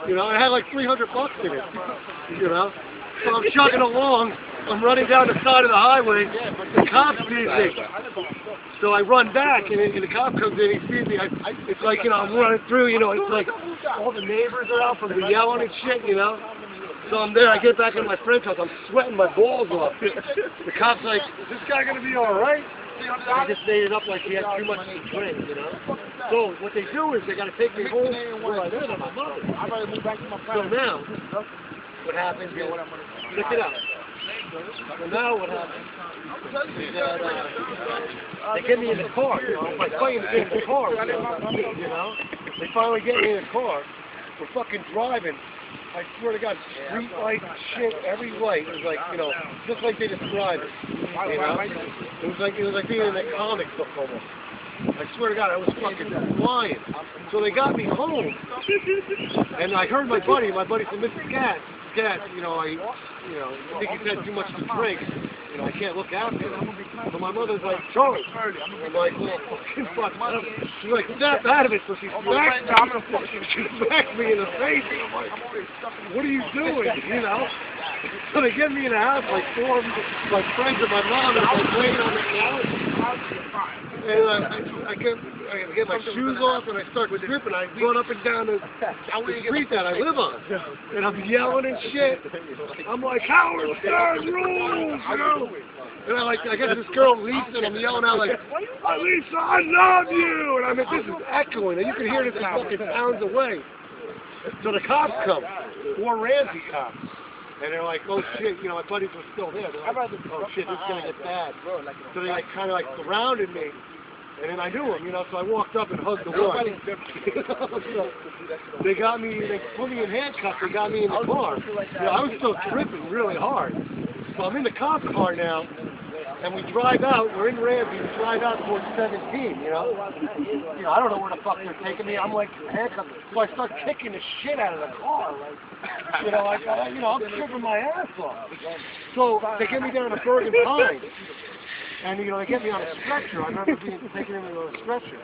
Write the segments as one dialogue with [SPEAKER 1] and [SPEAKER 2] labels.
[SPEAKER 1] You know, I had like $300 in it. You know, so I'm chugging along. I'm running down the side of the highway. The cop sees me. So I run back, and the cop comes in. He sees me. It's like, you know, I'm running through. You know, it's like all the neighbors are out from the yelling and shit. You know. So I'm there. I get back in my friend's house. I'm sweating my balls off. The cop's like, "Is this guy gonna be all right?" I just made it up like he had too much to drink, you know. So what they do is they gotta take me home where I live with my mother. So now, what happens is, look it up. So now what happens is that they get me in the car. You know, I'm like fighting to get in the car. You know, they finally get me in the car. We're fucking driving. I swear to God, street light, shit, every light. It was like, you know, just like they described it. You know? It was like being in a comic book almost. I swear to God, I was fucking flying. So they got me home, and I heard my buddy said, "Mr. Cat, you know, I think he's had too much to drink. You know, I can't look after him." So my mother's like, "Charlie." I'm like, "Well, fucking fuck." She's like, "Snap out of it." So she smacked me in the face. And I'm like, "What are you doing?" You know? So they get me in the house, like four of my friends and my mom, and I'm like laying on the couch. And I get my shoes off and I start tripping. I run up and down the street that I live on. And I'm yelling and shit. I'm like, "Howard Stern rules!" You know? And I get this girl, Lisa, and I'm yelling out like, "Lisa, I love you!" And I mean, this is echoing. And you can hear this fucking pounds away. So the cops come. 4 Ramsey cops. And they're like, "Oh shit," you know, my buddies were still there. They're like, "Oh shit, this is gonna get bad." So they like kind of like surrounded me, and then I knew them, you know. So I walked up and hugged the one. So they got me, they put me in handcuffs. They got me in the car. You know, I was still tripping really hard. So I'm in the cop car now, and we drive out. We're in Ramsey. We drive out towards 17. You know, I don't know where the fuck they're taking me. I'm like handcuffed. So I start kicking the shit out of the car. Like, you know, I'm tripping my ass off. So they get me down to Bergen Pines. And, you know, they get me on a stretcher. I remember being taken in on a stretcher.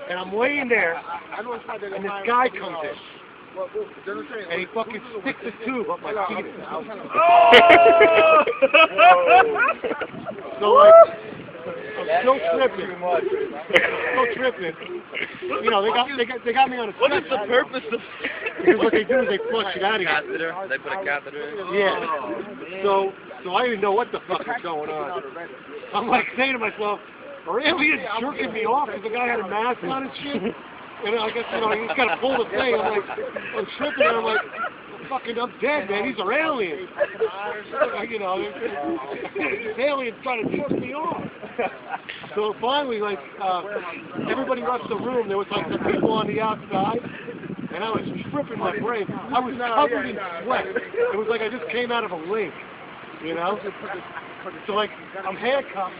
[SPEAKER 1] And I'm laying there, and this guy comes in. And he fucking sticks a tube up my penis. So, like, I'm still tripping. Still tripping. You know, they got me on a stretcher.
[SPEAKER 2] What is the purpose of...
[SPEAKER 1] Because what they do is they flush it out of you.
[SPEAKER 2] They put a catheter in?
[SPEAKER 1] Yeah. So I didn't know what the fuck was going on. I'm like saying to myself, "Are aliens jerking me off?" Because the guy had a mask on and shit. And I guess, you know, he's got to pull the thing. I'm like, I'm tripping, and I'm like, I'm dead, man. These are aliens. You know, these aliens trying to jerk me off. So finally, like, everybody left the room. There was like some people on the outside. And I was tripping my brain. I was covered in sweat. It was like I just came out of a lake, you know? So like, I'm handcuffed.